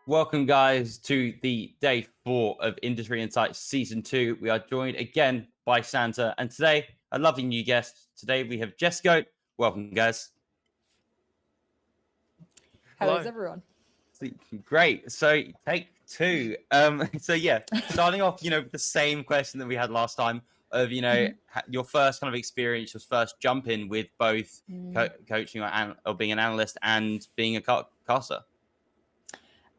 Welcome, guys, to the day 4 of Industry Insights Season 2. We are joined again by Santa, and today, a lovely new guest. Today, we have JessGOAT. Welcome, guys. Hello, Hello. everyone. Great. So, take 2. Starting off, with the same question that we had last time of, your first kind of experience, your first jump in with both coaching or being an analyst and being a caster.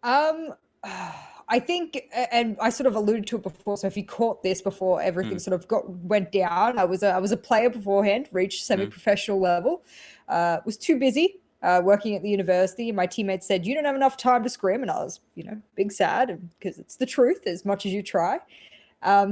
I think, and I sort of alluded to it before. So if you caught this before everything sort of went down, I was a player beforehand, reached semi-professional level. Was too busy working at the university, and my teammates said, "You don't have enough time to scrim," and I was, big sad because it's the truth. As much as you try,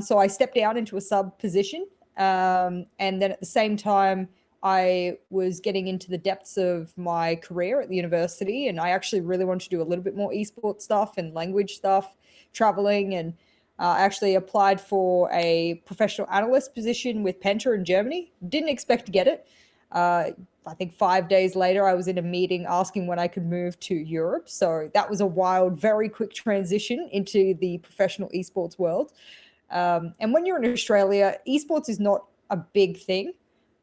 so I stepped down into a sub position, and then at the same time, I was getting into the depths of my career at the university, and I actually really wanted to do a little bit more esports stuff and language stuff, traveling, and I actually applied for a professional analyst position with Penta in Germany. Didn't expect to get it. I think 5 days later, I was in a meeting asking when I could move to Europe. So that was a wild, very quick transition into the professional esports world. And when you're in Australia, esports is not a big thing.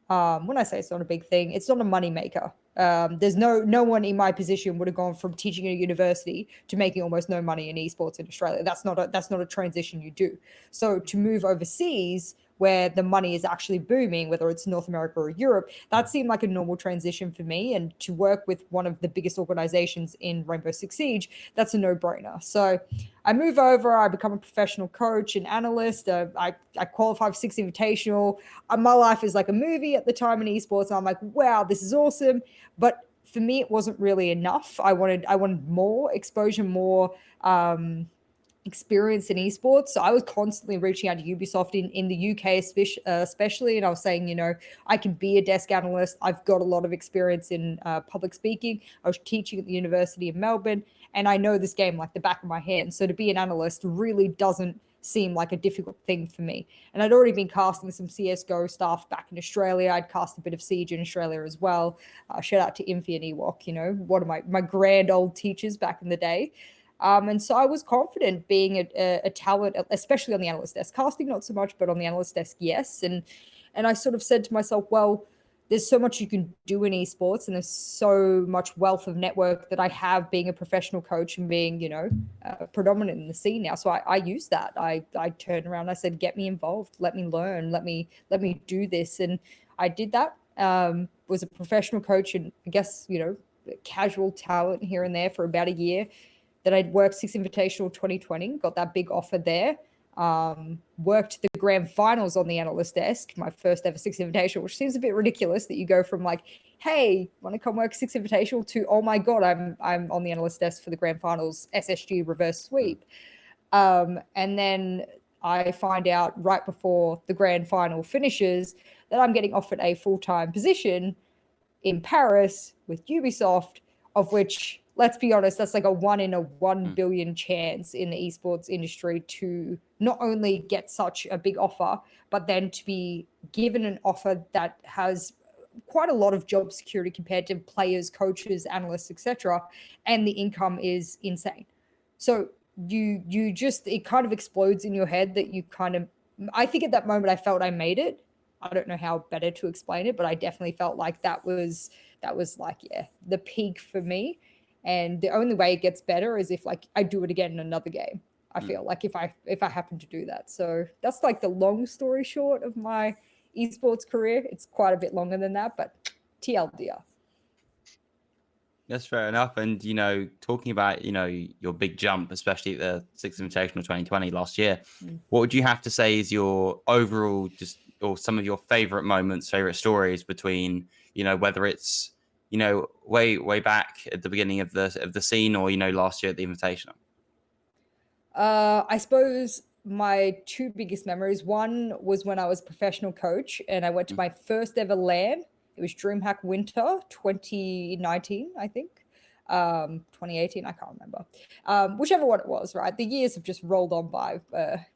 When I say it's not a big thing, it's not a money maker. There's no one in my position would have gone from teaching at a university to making almost no money in esports in Australia. That's not a transition you do. So to move overseas where the money is actually booming, whether it's North America or Europe, that seemed like a normal transition for me. And to work with one of the biggest organizations in Rainbow Six Siege, that's a no-brainer. So I move over, I become a professional coach and analyst. I qualify for Six Invitational. My life is like a movie at the time in esports. And I'm like, wow, this is awesome. But for me, it wasn't really enough. I wanted more exposure, more experience in esports. So I was constantly reaching out to Ubisoft in the UK especially, and I was saying, I can be a desk analyst. I've got a lot of experience in public speaking. I was teaching at the University of Melbourne, and I know this game like the back of my hand. So to be an analyst really doesn't seem like a difficult thing for me. And I'd already been casting some CSGO stuff back in Australia. I'd cast a bit of Siege in Australia as well. Shout out to Infi and Ewok, one of my grand old teachers back in the day. And so I was confident being a talent, especially on the analyst desk. Casting, not so much, but on the analyst desk, yes. And I sort of said to myself, well, there's so much you can do in esports, and there's so much wealth of network that I have being a professional coach and being, predominant in the scene now. So I use that. I turned around, I said, get me involved, let me learn, let me do this. And I did that. Was a professional coach and I guess, casual talent here and there for about a year. That I'd worked Six Invitational 2020, got that big offer there. Worked the grand finals on the analyst desk, my first ever Six Invitational, which seems a bit ridiculous that you go from like, hey, want to come work Six Invitational to, oh my God, I'm on the analyst desk for the grand finals SSG reverse sweep. And then I find out right before the grand final finishes that I'm getting offered a full-time position in Paris with Ubisoft, of which, let's be honest, that's like a 1 in a 1 billion chance in the esports industry to not only get such a big offer, but then to be given an offer that has quite a lot of job security compared to players, coaches, analysts, etc. And the income is insane. So you just, it kind of explodes in your head that you kind of, I think at that moment I felt I made it. I don't know how better to explain it, but I definitely felt like that was like, yeah, the peak for me. And the only way it gets better is if like I do it again in another game. I feel like if I happen to do that. So that's like the long story short of my esports career. It's quite a bit longer than that, but TLDR. That's fair enough. And, talking about, your big jump, especially at the Sixth Invitational 2020 last year, what would you have to say is your overall or some of your favorite moments, favorite stories between, whether it's, way back at the beginning of the scene or, last year at the Invitational? I suppose my two biggest memories, one was when I was a professional coach and I went to my first ever LAN. It was DreamHack Winter 2019, I think. 2018, I can't remember. Whichever one it was, right? The years have just rolled on by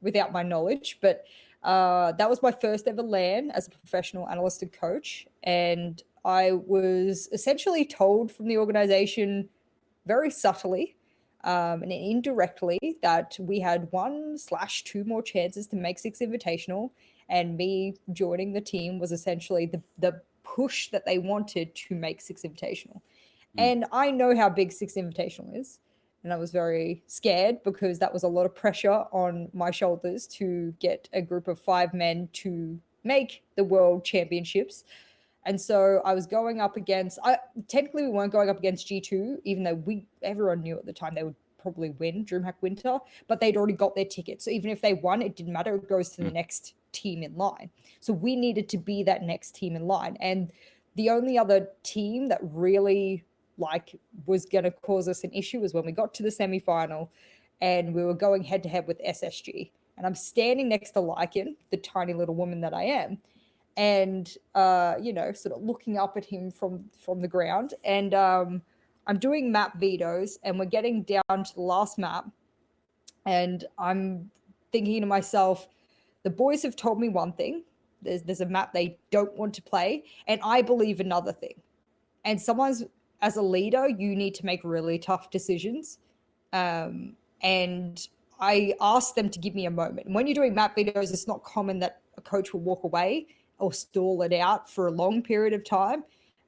without my knowledge. But that was my first ever LAN as a professional analyst and coach. And I was essentially told from the organization very subtly and indirectly that we had 1/2 more chances to make Six Invitational, and me joining the team was essentially the push that they wanted to make Six Invitational. And I know how big Six Invitational is. And I was very scared because that was a lot of pressure on my shoulders to get a group of 5 men to make the world championships. And so I was going up against, technically we weren't going up against G2, even though everyone knew at the time they would probably win DreamHack Winter, but they'd already got their ticket. So even if they won, it didn't matter. It goes to the next team in line. So we needed to be that next team in line. And the only other team that really was going to cause us an issue was when we got to the semi-final and we were going head to head with SSG. And I'm standing next to Lycan, the tiny little woman that I am, and sort of looking up at him from the ground. And I'm doing map vetoes, and we're getting down to the last map, and I'm thinking to myself, the boys have told me one thing. There's a map they don't want to play, and I believe another thing. And as a leader, you need to make really tough decisions. And I asked them to give me a moment. And when you're doing map videos, it's not common that a coach will walk away or stall it out for a long period of time.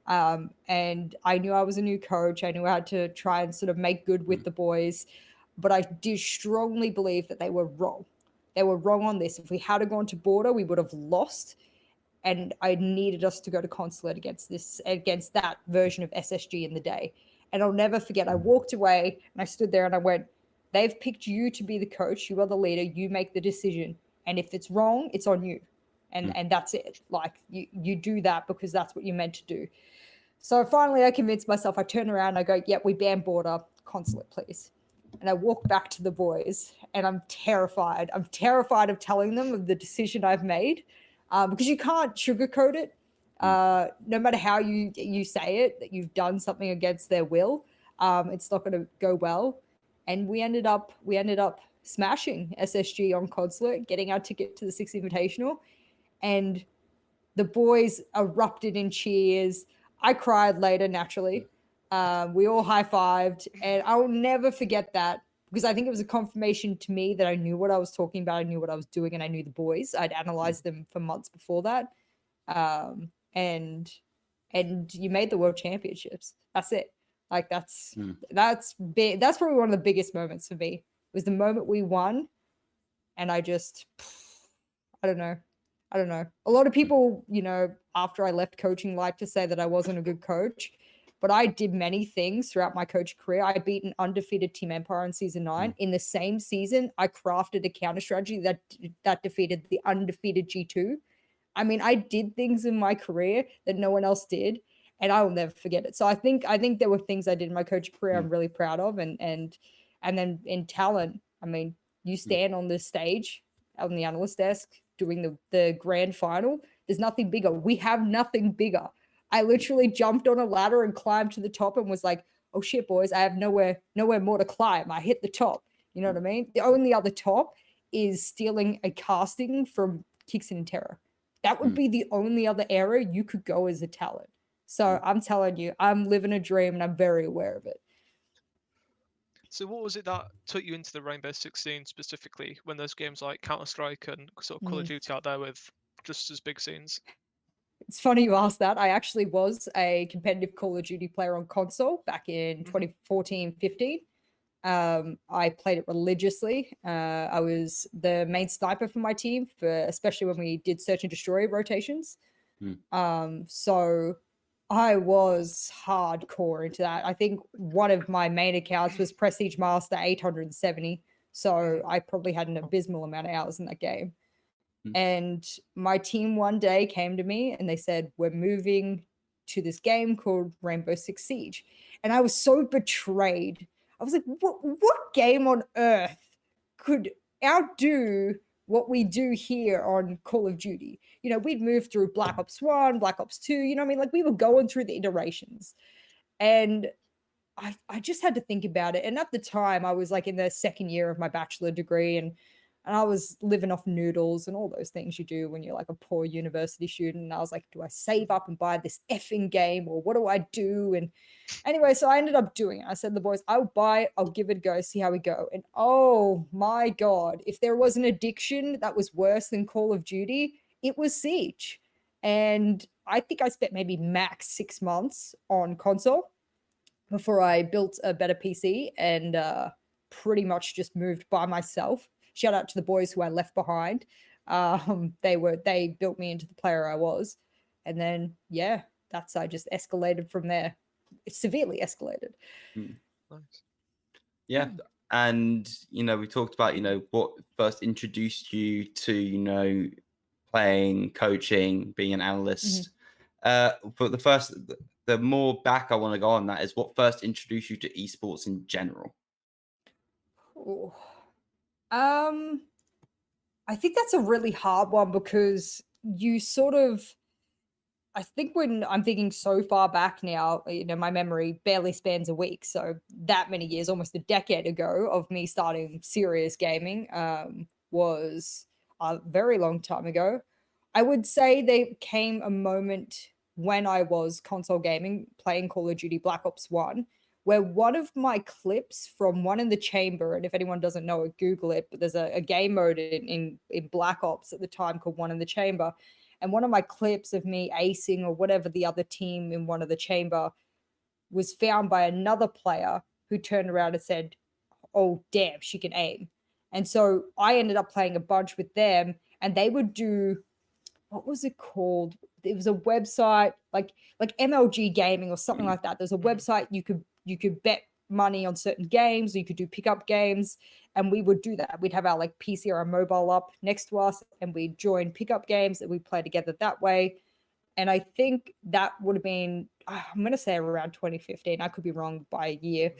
And I knew I was a new coach. I knew I had to try and sort of make good with the boys. But I did strongly believe that they were wrong. They were wrong on this. If we had gone to border, we would have lost. And I needed us to go to consulate against that version of SSG in the day. And I'll never forget, I walked away and I stood there and I went, they've picked you to be the coach. You are the leader. You make the decision. And if it's wrong, it's on you. And that's it. Like you do that because that's what you're meant to do. So finally I convinced myself, I turn around and I go, yep, we ban border, consulate, please. And I walk back to the boys and I'm terrified. I'm terrified of telling them of the decision I've made. Because you can't sugarcoat it. No matter how you say it, that you've done something against their will, it's not going to go well. And we ended up smashing SSG on consulate, getting our ticket to the Six Invitational, and the boys erupted in cheers. I cried later, naturally. We all high-fived, and I will never forget that because I think it was a confirmation to me that I knew what I was talking about, I knew what I was doing, and I knew the boys. I'd analyzed them for months before that. And you made the world championships. That's it. Like that's big. That's probably one of the biggest moments for me. Was the moment we won, and I just, I don't know. A lot of people, after I left coaching, like to say that I wasn't a good coach. But I did many things throughout my coaching career. I beat an undefeated Team Empire in season 9. In the same season, I crafted a counter strategy that defeated the undefeated G2. I mean, I did things in my career that no one else did, and I will never forget it. So I think there were things I did in my coaching career I'm really proud of, and then in talent, I mean, you stand on this stage on the analyst desk doing the grand final. There's nothing bigger. We have nothing bigger. I literally jumped on a ladder and climbed to the top and was like, oh shit, boys, I have nowhere more to climb. I hit the top. You know what I mean? The only other top is stealing a casting from Kicks in Terror. That would be the only other area you could go as a talent. So I'm telling you, I'm living a dream and I'm very aware of it. So what was it that took you into the Rainbow 16 specifically when there's games like Counter-Strike and sort of Call of Duty out there with just as big scenes? It's funny you asked that. I actually was a competitive Call of Duty player on console back in 2014-15. I played it religiously. I was the main sniper for my team, especially when we did search and destroy rotations. So I was hardcore into that. I think one of my main accounts was Prestige Master 870. So I probably had an abysmal amount of hours in that game. And my team one day came to me and they said, we're moving to this game called Rainbow Six Siege. And I was so betrayed. I was like, what game on earth could outdo what we do here on Call of Duty? We'd moved through Black Ops 1, Black Ops 2, you know what I mean? Like we were going through the iterations. And I just had to think about it. And at the time I was like in the second year of my bachelor degree and And I was living off noodles and all those things you do when you're like a poor university student. And I was like, do I save up and buy this effing game, or what do I do? And anyway, so I ended up doing it. I said to the boys, I'll buy it, I'll give it a go, see how we go. And oh my God, if there was an addiction that was worse than Call of Duty, it was Siege. And I think I spent maybe max 6 months on console before I built a better PC and pretty much just moved by myself. Shout out to the boys who I left behind. They built me into the player I was. And then yeah, I just escalated from there. It severely escalated. Nice. Yeah. And, we talked about, what first introduced you to, playing, coaching, being an analyst. But the more back I want to go on that is what first introduced you to esports in general? Ooh. I think that's a really hard one because you sort of, I think when I'm thinking so far back now, my memory barely spans a week. So that many years, almost a decade ago, of me starting serious gaming was a very long time ago. I would say there came a moment when I was console gaming, playing Call of Duty Black Ops 1, where one of my clips from One in the Chamber, and if anyone doesn't know it, Google it, but there's a game mode in Black Ops at the time called One in the Chamber. And one of my clips of me acing or whatever the other team in One of the Chamber was found by another player who turned around and said, oh, damn, she can aim. And so I ended up playing a bunch with them, and they would do, what was it called? It was a website like MLG Gaming or something like that. There's a website you could bet money on certain games, or you could do pickup games, and we would do that. We'd have our like PC or our mobile up next to us, and we'd join pickup games and we'd play together that way. And I think that would have been, I'm going to say around 2015. I could be wrong by a year,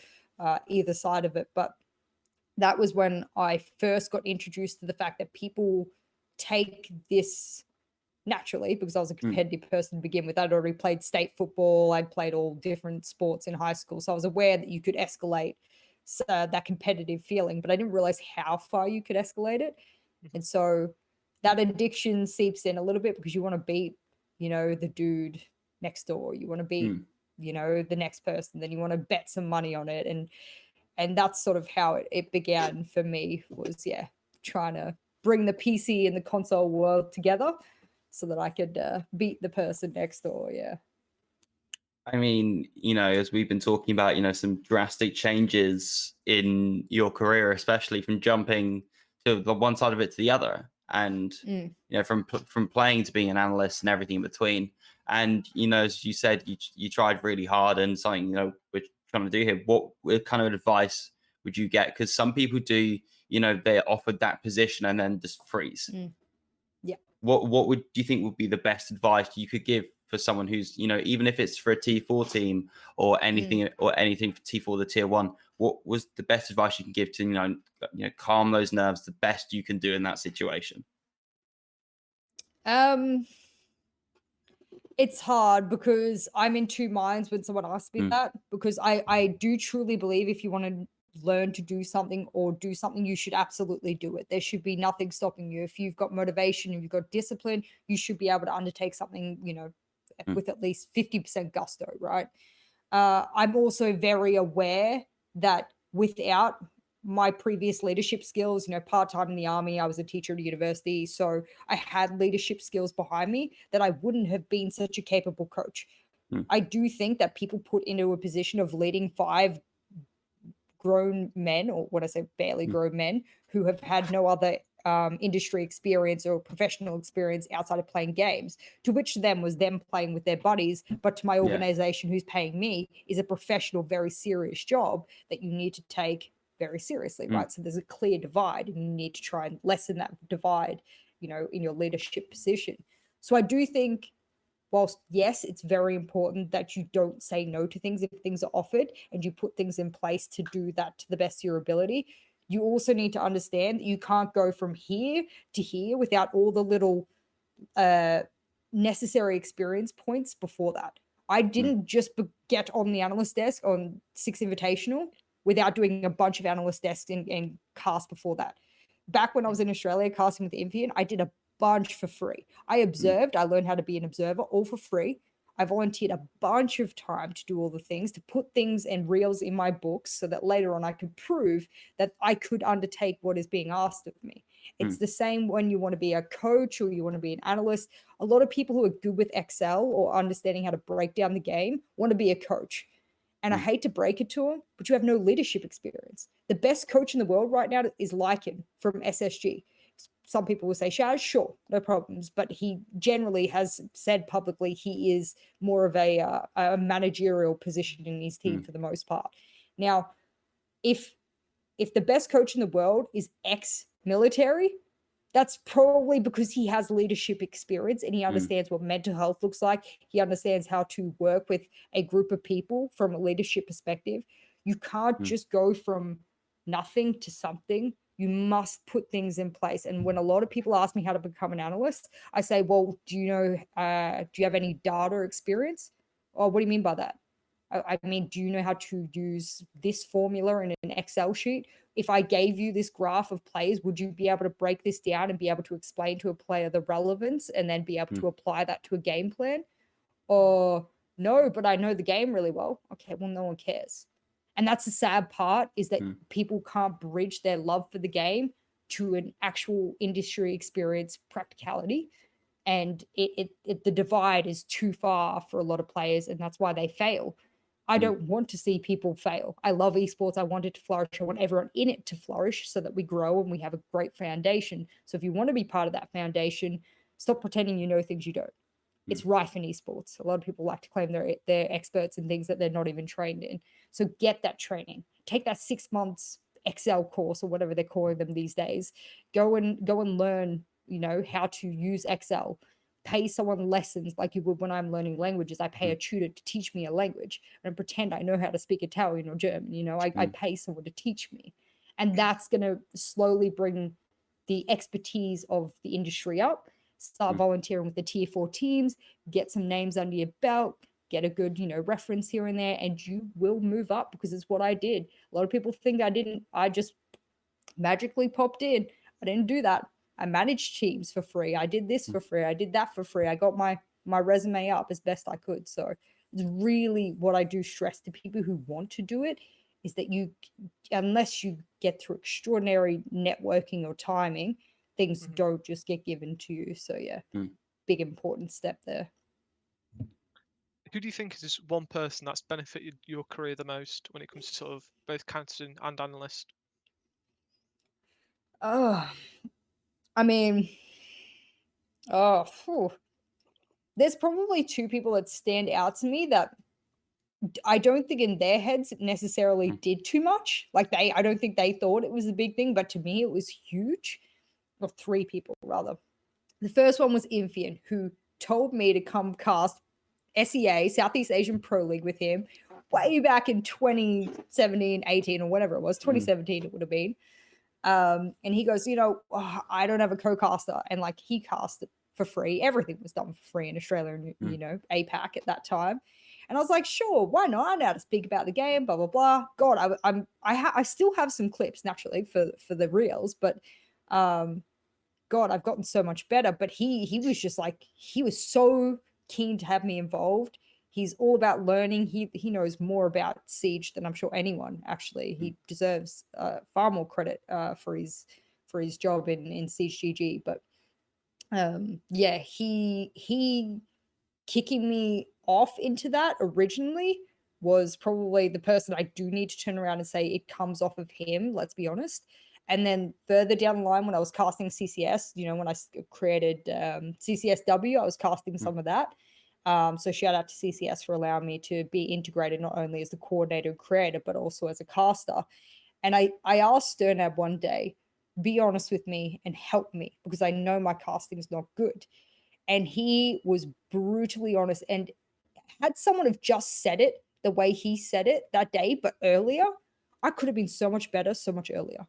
either side of it. But that was when I first got introduced to the fact that people take this naturally, because I was a competitive person to begin with. I'd already played state football. I'd played all different sports in high school. So I was aware that you could escalate that competitive feeling, but I didn't realize how far you could escalate it. And so that addiction seeps in a little bit because you want to beat, the dude next door. You want to beat, the next person. Then you want to bet some money on it. And that's sort of how it began for me, was, trying to bring the PC and the console world together so that I could beat the person next door. Yeah. I mean, as we've been talking about, some drastic changes in your career, especially from jumping to the one side of it to the other, and from playing to being an analyst and everything in between. And as you said, you tried really hard, and something we're trying to do here. What kind of advice would you get? Because some people do, they're offered that position and then just freeze. Yeah. What do you think would be the best advice you could give for someone who's, even if it's for a T4 team or anything for T4, the tier 1, what was the best advice you can give to, calm those nerves the best you can do in that situation? It's hard because I'm in two minds when someone asks me that, because I do truly believe if you want to learn to do something or do something, you should absolutely do it. There should be nothing stopping you. If you've got motivation, if you've got discipline, you should be able to undertake something, with at least 50% gusto, right? I'm also very aware that without my previous leadership skills, part-time in the army, I was a teacher at a university, so I had leadership skills behind me, that I wouldn't have been such a capable coach. I do think that people put into a position of leading 5 grown men, or what I say, barely grown men, who have had no other industry experience or professional experience outside of playing games, to which to them was them playing with their buddies, but to my organization who's paying me is a professional, very serious job that you need to take very seriously, right? So there's a clear divide, and you need to try and lessen that divide, in your leadership position. So I do think, whilst yes, it's very important that you don't say no to things if things are offered, and you put things in place to do that to the best of your ability, you also need to understand that you can't go from here to here without all the little necessary experience points before that. I didn't just get on the analyst desk on 6 Invitational without doing a bunch of analyst desks and casts before that. back when I was in Australia casting with Infian, I did a bunch for free. I observed, I learned how to be an observer, all for free. I volunteered a bunch of time to do all the things, to put things and reels in my books so that later on I could prove that I could undertake what is being asked of me. It's the same when you want to be a coach or you want to be an analyst. A lot of people who are good with Excel or understanding how to break down the game want to be a coach. And I hate to break it to them, but you have no leadership experience. The best coach in the world right now is Lycan from SSG. Some people will say, Shaz, sure, no problems. But he generally has said publicly he is more of a managerial position in his team for the most part. Now, if the best coach in the world is ex-military, that's probably because he has leadership experience and he understands what mental health looks like. He understands how to work with a group of people from a leadership perspective. You can't just go from nothing to something. You must put things in place. And when a lot of people ask me how to become an analyst, I say, well, do you have any data experience? Oh, what do you mean by that? I mean, do you know how to use this formula in an Excel sheet? If I gave you this graph of plays, would you be able to break this down and be able to explain to a player the relevance and then be able to apply that to a game plan? Or no, but I know the game really well. Okay, well, no one cares. And that's the sad part, is that people can't bridge their love for the game to an actual industry experience practicality. And the divide is too far for a lot of players, and that's why they fail. I don't want to see people fail. I love esports. I want it to flourish. I want everyone in it to flourish so that we grow and we have a great foundation. So if you want to be part of that foundation, stop pretending you know things you don't. It's rife in esports. A lot of people like to claim they're experts in things that they're not even trained in. So get that training. Take that 6 months Excel course or whatever they're calling them these days. Go and learn, how to use Excel. Pay someone lessons like you would when I'm learning languages. I pay a tutor to teach me a language and pretend I know how to speak Italian or German. I pay someone to teach me. And that's going to slowly bring the expertise of the industry up. Start volunteering with the tier 4 teams, get some names under your belt, get a good, reference here and there, and you will move up, because it's what I did. A lot of people think I didn't. I just magically popped in. I didn't do that. I managed teams for free. I did this for free. I did that for free. I got my resume up as best I could. So it's really what I do stress to people who want to do it, is that unless you get through extraordinary networking or timing, things don't just get given to you. So yeah, big important step there. Who do you think is this one person that's benefited your career the most when it comes to sort of both captain and analyst? I mean, there's probably two people that stand out to me that I don't think in their heads necessarily did too much. Like I don't think they thought it was a big thing, but to me it was huge. Or three people rather. The first one was Infian, who told me to come cast SEA, Southeast Asian Pro League, with him way back in 2017, 18, or whatever it was, 2017 it would have been. And he goes, I don't have a co-caster. And like, he cast it for free. Everything was done for free in Australia and, APAC at that time. And I was like, sure, why not? I know how to speak about the game, blah, blah, blah. God, I still have some clips naturally for the reels, but God, I've gotten so much better. But he was just like, he was so keen to have me involved. He's all about learning. He knows more about Siege than I'm sure anyone, actually. He deserves far more credit for his job in Siege GG. But yeah, he kicking me off into that originally was probably the person I do need to turn around and say it comes off of him, let's be honest. And then further down the line, when I was casting CCS, when I created CCSW, I was casting some of that. So shout out to CCS for allowing me to be integrated not only as the coordinator and creator, but also as a caster. And I asked Sternab one day, be honest with me and help me, because I know my casting is not good. And he was brutally honest. And had someone have just said it the way he said it that day, but earlier, I could have been so much better so much earlier.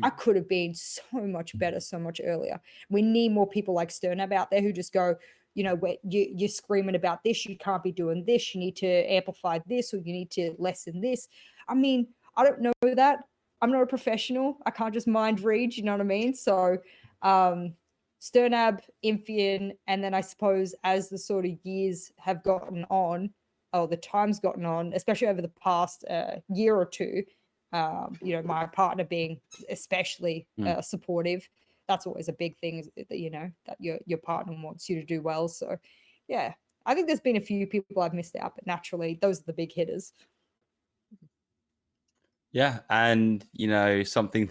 I could have been so much better so much earlier. We need more people like Sternab out there who just go, you're screaming about this, you can't be doing this, you need to amplify this, or you need to lessen this. I mean, I don't know that. I'm not a professional. I can't just mind read, you know what I mean? So Sternab, Imphian, and then I suppose as the sort of years have gotten on, or the time's gotten on, especially over the past year or two, my partner being especially supportive, that's always a big thing, that, that your partner wants you to do well. So, yeah, I think there's been a few people I've missed out, but naturally, those are the big hitters. Yeah, and something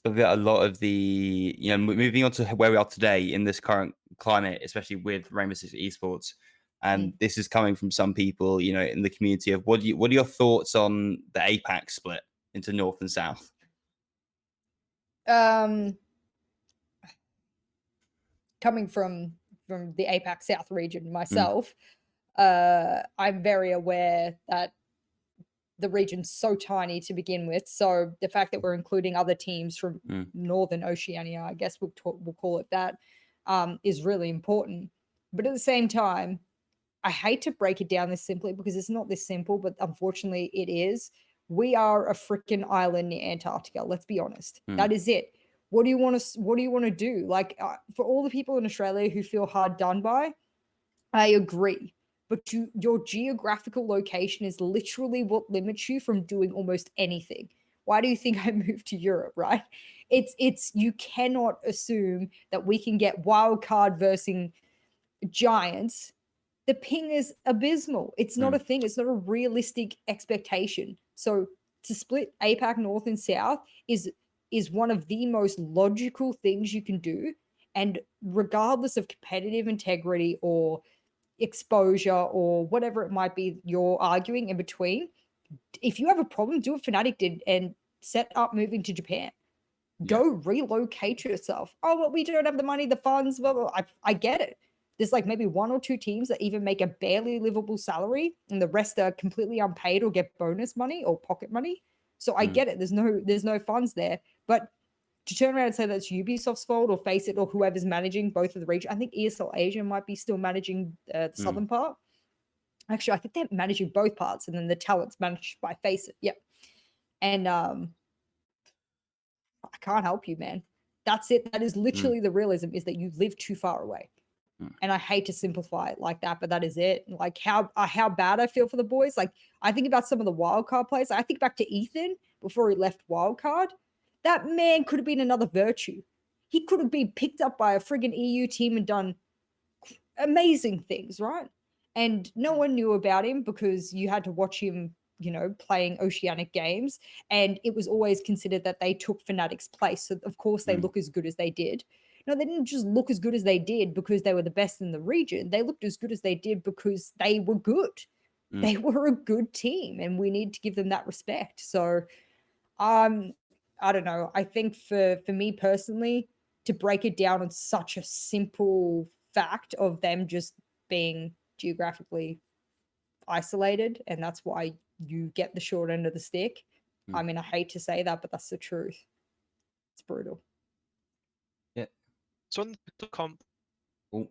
that a lot of the moving on to where we are today in this current climate, especially with Rainbow Six esports, and this is coming from some people in the community of what are your thoughts on the APAC split into North and South? Coming from the APAC South region myself, I'm very aware that the region's so tiny to begin with. So the fact that we're including other teams from Northern Oceania, I guess we'll call it that, is really important. But at the same time, I hate to break it down this simply because it's not this simple, but unfortunately it is. We are a freaking island near Antarctica. Let's be honest. That is it. What do you want to do? Like, for all the people in Australia who feel hard done by, I agree. But your geographical location is literally what limits you from doing almost anything. Why do you think I moved to Europe, right? It's you cannot assume that we can get wild card versus giants. The ping is abysmal. It's not a thing. It's not a realistic expectation. So to split APAC North and South is one of the most logical things you can do. And regardless of competitive integrity or exposure or whatever it might be you're arguing in between, if you have a problem, do what Fnatic did and set up moving to Japan. Go relocate yourself. Oh, well, we don't have the money, the funds. Well, I get it. There's like maybe one or two teams that even make a barely livable salary, and the rest are completely unpaid or get bonus money or pocket money. So I get it. There's no funds there. But to turn around and say that's Ubisoft's fault or Faceit or whoever's managing both of the region, I think ESL Asia might be still managing the southern part. Actually, I think they're managing both parts, and then the talent's managed by Faceit. Yep. And I can't help you, man. That's it. That is literally the realism, is that you live too far away. And I hate to simplify it like that, but that is it. Like how bad I feel for the boys. Like I think about some of the wildcard players. I think back to Ethan before he left wildcard. That man could have been another Virtue. He could have been picked up by a friggin' EU team and done amazing things, right? And no one knew about him because you had to watch him, playing Oceanic games. And it was always considered that they took Fnatic's place. So, of course, they look as good as they did. No, they didn't just look as good as they did because they were the best in the region. They looked as good as they did because they were good. They were a good team, and we need to give them that respect. So, I don't know. I think for me personally, to break it down on such a simple fact of them just being geographically isolated, and that's why you get the short end of the stick. I mean, I hate to say that, but that's the truth. It's brutal. Yeah. So on the comp, Oh,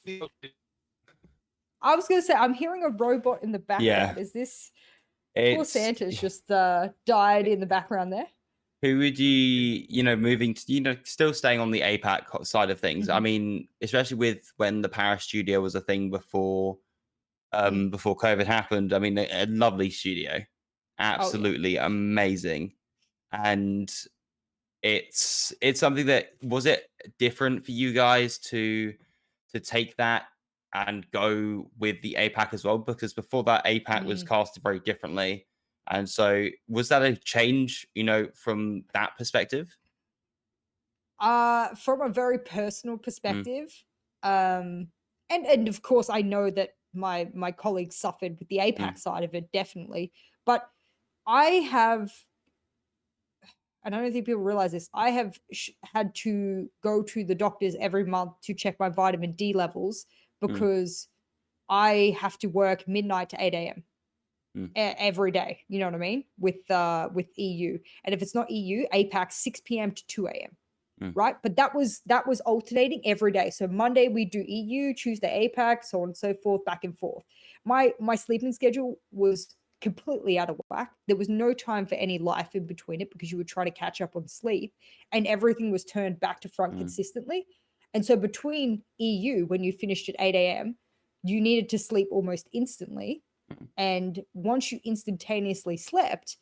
the- I was going to say, I'm hearing a robot in the background. Is this poor Santa's just died in the background there? Who would moving to, still staying on the APAC side of things? I mean, especially with when the Paris studio was a thing before COVID happened. I mean, a lovely studio, absolutely amazing. And it's something that, was it different for you guys to take that and go with the APAC as well? Because before that, APAC was casted very differently. And so was that a change, from that perspective? From a very personal perspective, and of course I know that my colleagues suffered with the APAC side of it, definitely. But I have, and I don't think people realize this, I have had to go to the doctors every month to check my vitamin D levels because I have to work midnight to 8 a.m. Every day. You know what I mean? With EU. And if it's not EU, APAC 6 p.m. to 2 a.m. Right? But that was alternating every day. So Monday we do EU, Tuesday APAC, so on and so forth, back and forth. My sleeping schedule was completely out of whack. There was no time for any life in between it because you would try to catch up on sleep, and everything was turned back to front consistently. And so between EU, when you finished at 8 a.m., you needed to sleep almost instantly. And once you instantaneously slept,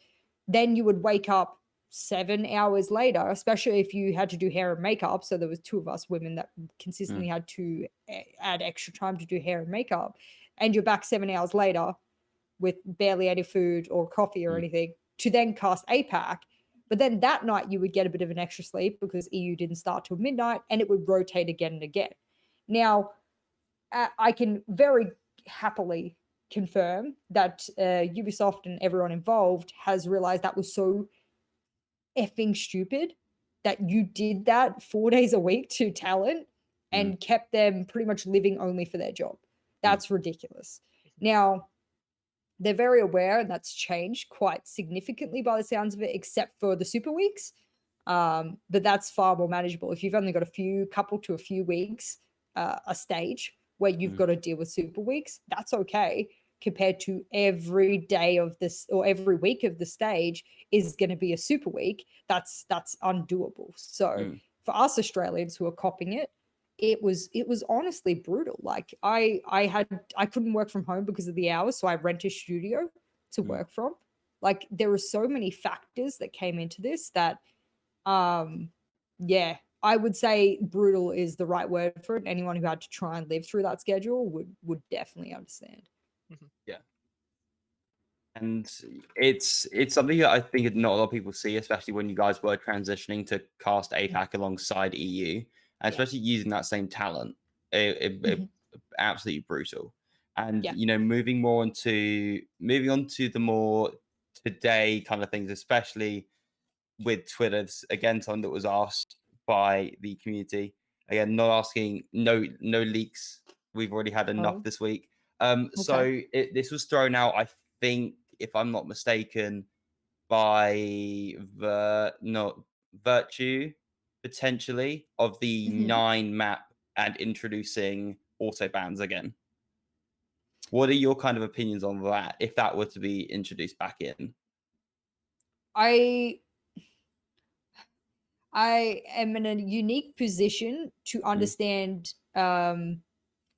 then you would wake up 7 hours later, especially if you had to do hair and makeup. So there was two of us women that consistently had to add extra time to do hair and makeup. And you're back 7 hours later with barely any food or coffee or anything to then cast APAC. But then that night you would get a bit of an extra sleep because EU didn't start till midnight, and it would rotate again and again. Now, I can very happily confirm that Ubisoft and everyone involved has realized that was so effing stupid that you did that 4 days a week to talent and kept them pretty much living only for their job. That's ridiculous. Now, they're very aware, and that's changed quite significantly by the sounds of it, except for the super weeks. But that's far more manageable. If you've only got couple to a few weeks, a stage where you've got to deal with super weeks, that's okay compared to every day of this or every week of the stage is going to be a super week. That's undoable. So for us Australians who are copying it, it was honestly brutal. Like I couldn't work from home because of the hours, so I rent a studio to work from. Like there were so many factors that came into this that yeah, I would say brutal is the right word for it. Anyone who had to try and live through that schedule would definitely understand. Yeah. And it's something that I think not a lot of people see, especially when you guys were transitioning to cast APAC alongside EU, and especially using that same talent. It absolutely brutal. And Yeah. you know, moving on to the more today kind of things, especially with Twitter. Again, something that was asked by the community. Again, not asking, no leaks. We've already had enough Oh, this week. okay. So this was thrown out, I think, if I'm not mistaken, by Virtue, potentially, of the 9 map and introducing auto bans again. What are your kind of opinions on that if that were to be introduced back in? I am in a unique position to understand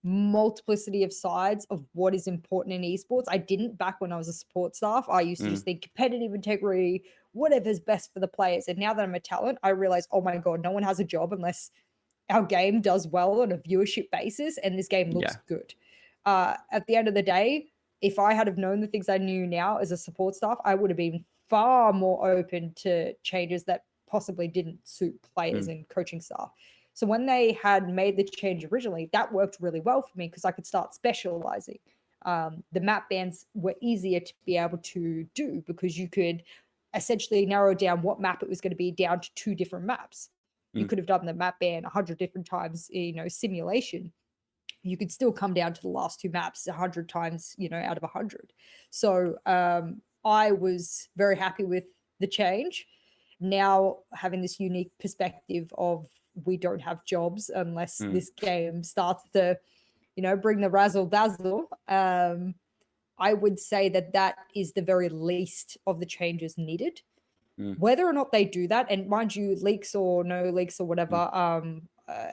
multiplicity of sides of what is important in esports. I didn't back when I was a support staff. I used to just think competitive integrity, whatever's best for the players. And now that I'm a talent, I realize, oh my God, no one has a job unless our game does well on a viewership basis and this game looks good. At the end of the day, if I had have known the things I knew now as a support staff, I would have been far more open to changes that possibly didn't suit players and coaching staff. So when they had made the change originally, that worked really well for me because I could start specializing. The map bans were easier to be able to do because you could essentially narrow down what map it was going to be down to 2 different maps. You could have done the map ban 100 different times, simulation. You could still come down to the last 2 maps 100 times, out of 100. So I was very happy with the change. Now having this unique perspective of we don't have jobs unless this game starts to, bring the razzle dazzle. I would say that is the very least of the changes needed. Whether or not they do that, and mind you, leaks or no leaks or whatever,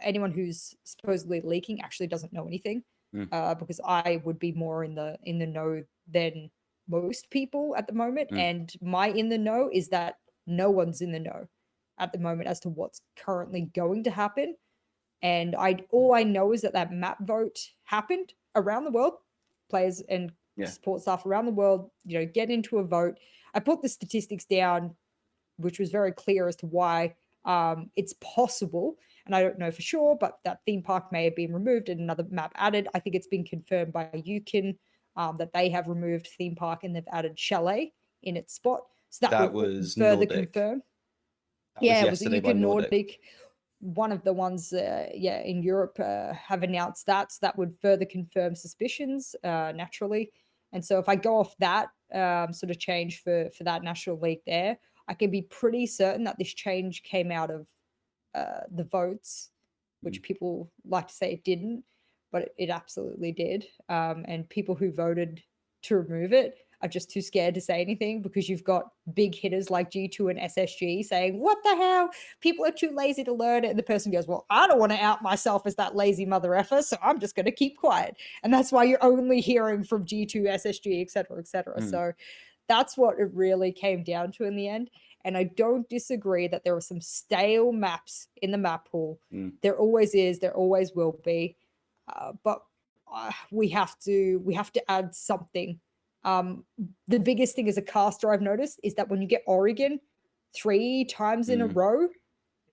anyone who's supposedly leaking actually doesn't know anything, because I would be more in the know than most people at the moment. And my in the know is that no one's in the know at the moment as to what's currently going to happen. And all I know is that map vote happened around the world. Players and support staff around the world, get into a vote. I put the statistics down, which was very clear as to why it's possible. And I don't know for sure, but that theme park may have been removed and another map added. I think it's been confirmed by UKIN that they have removed theme park and they've added chalet in its spot. So that would was further Nordic. confirm. That was It was yesterday by UKIN Nordic. Nordic. One of the ones, in Europe have announced that. So that would further confirm suspicions, naturally. And so if I go off that sort of change for that National League there, I can be pretty certain that this change came out of the votes, which people like to say it didn't, but it absolutely did. And people who voted to remove it are just too scared to say anything because you've got big hitters like G2 and SSG saying, what the hell? People are too lazy to learn it. And the person goes, well, I don't want to out myself as that lazy mother effer, so I'm just going to keep quiet. And that's why you're only hearing from G2, SSG, etc., etc. So that's what it really came down to in the end. And I don't disagree that there are some stale maps in the map pool. There always is. There always will be. But we have to add something. The biggest thing as a caster I've noticed is that when you get Oregon 3 times in a row,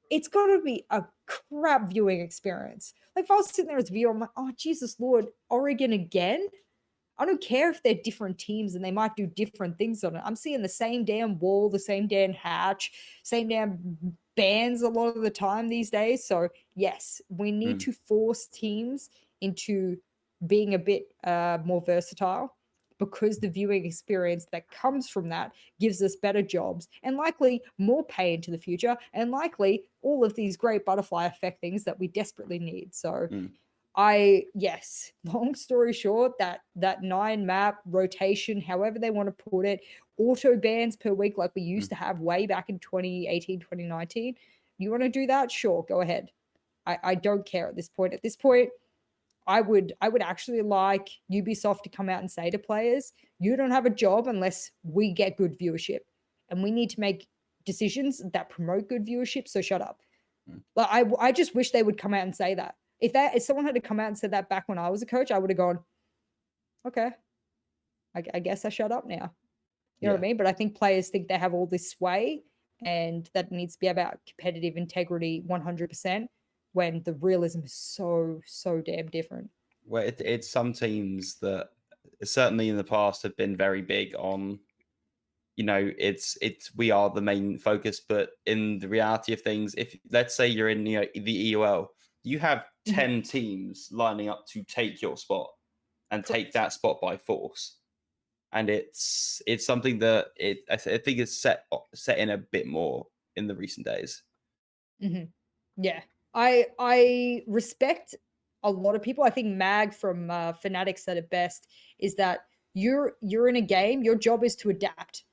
it's got to be a crap viewing experience. Like if I was sitting there as a viewer, I'm like, oh Jesus Lord, Oregon again? I don't care if they're different teams and they might do different things on it. I'm seeing the same damn wall, the same damn hatch, same damn bans a lot of the time these days. So yes, we need to force teams into being a bit more versatile, because the viewing experience that comes from that gives us better jobs and likely more pay into the future, and likely all of these great butterfly effect things that we desperately need. So yes, long story short, that 9 map rotation, however they want to put it, auto bans per week like we used to have way back in 2018, 2019. You want to do that? Sure, go ahead. I don't care at this point. At this point, I would actually like Ubisoft to come out and say to players, you don't have a job unless we get good viewership. And we need to make decisions that promote good viewership, so shut up. Like I just wish they would come out and say that. If someone had to come out and said that back when I was a coach, I would have gone, okay, I guess I shut up now. You know what I mean? But I think players think they have all this sway and that needs to be about competitive integrity 100%, when the realism is so damn different. Well, it's some teams that certainly in the past have been very big on, it's we are the main focus, but in the reality of things, if let's say you're in the EOL, you have 10 teams lining up to take your spot and take that spot by force, and it's something that I think it's set in a bit more in the recent days. Yeah, I respect a lot of people. I think Mag from Fanatics said it best, is that you're in a game, your job is to adapt.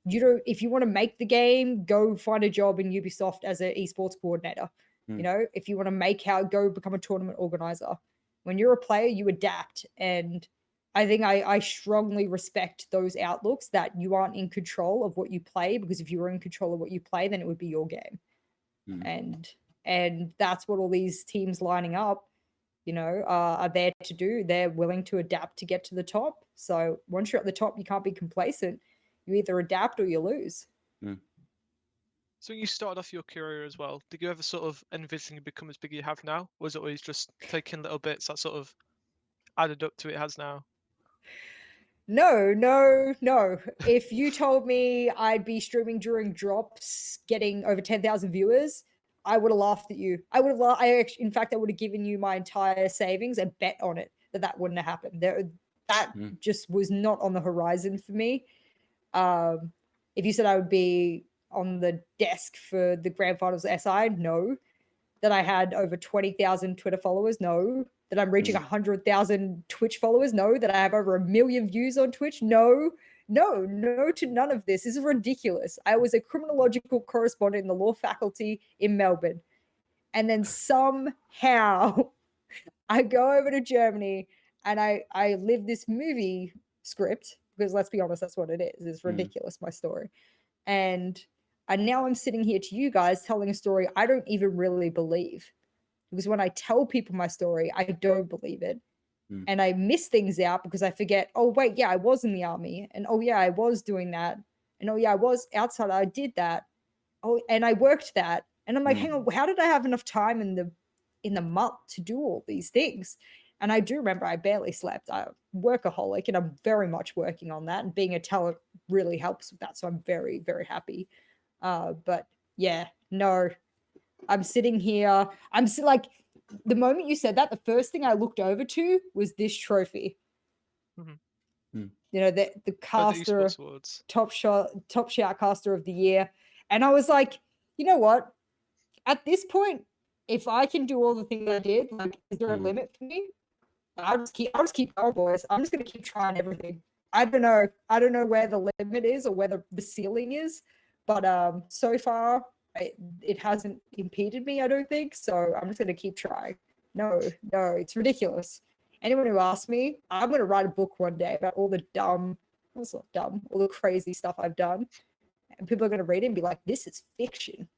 If you want to make the game, go find a job in Ubisoft as an esports coordinator. If you want to go become a tournament organizer. When you're a player, you adapt. And I think I strongly respect those outlooks, that you aren't in control of what you play, because if you were in control of what you play, then it would be your game. And that's what all these teams lining up, are there to do. They're willing to adapt to get to the top. So once you're at the top, you can't be complacent. You either adapt or you lose. So you started off your career as well. Did you ever sort of envision you become as big as you have now? Or was it always just taking little bits that sort of added up to it has now? No. If you told me I'd be streaming during drops, getting over 10,000 viewers, I would have laughed at you. In fact, I would have given you my entire savings and bet on it that wouldn't have happened. That just was not on the horizon for me. If you said I would be on the desk for the Grand Finals SI, no. That I had over 20,000 Twitter followers, no. That I'm reaching 100,000 Twitch followers, no. That I have over 1 million views on Twitch, no to none of this. This is ridiculous. I was a criminological correspondent in the law faculty in Melbourne. And then somehow I go over to Germany and I live this movie script, because let's be honest, that's what it is. It's ridiculous, my story. And now I'm sitting here to you guys telling a story I don't even really believe. Because when I tell people my story, I don't believe it. And I miss things out because I forget, oh, wait, yeah, I was in the army. And oh, yeah, I was doing that. And oh, yeah, I was outside. I did that. Oh, and I worked that. And I'm like, hang on, how did I have enough time in the month to do all these things? And I do remember I barely slept. I'm a workaholic, and I'm very much working on that. And being a talent really helps with that. So I'm very, very happy. But yeah, no, I'm sitting here. Like, the moment you said that, the first thing I looked over to was this trophy. The caster, top shoutcaster of the year. And I was like, you know what? At this point, if I can do all the things I did, like, is there a limit for me? I'll just keep going, boys. I'm just gonna keep trying everything. I don't know. I don't know where the limit is or where the ceiling is, but so far it hasn't impeded me, I don't think. So I'm just gonna keep trying. No, it's ridiculous. Anyone who asks me, I'm gonna write a book one day about all the dumb, well, it's not dumb, all the crazy stuff I've done, and people are gonna read it and be like, "This is fiction."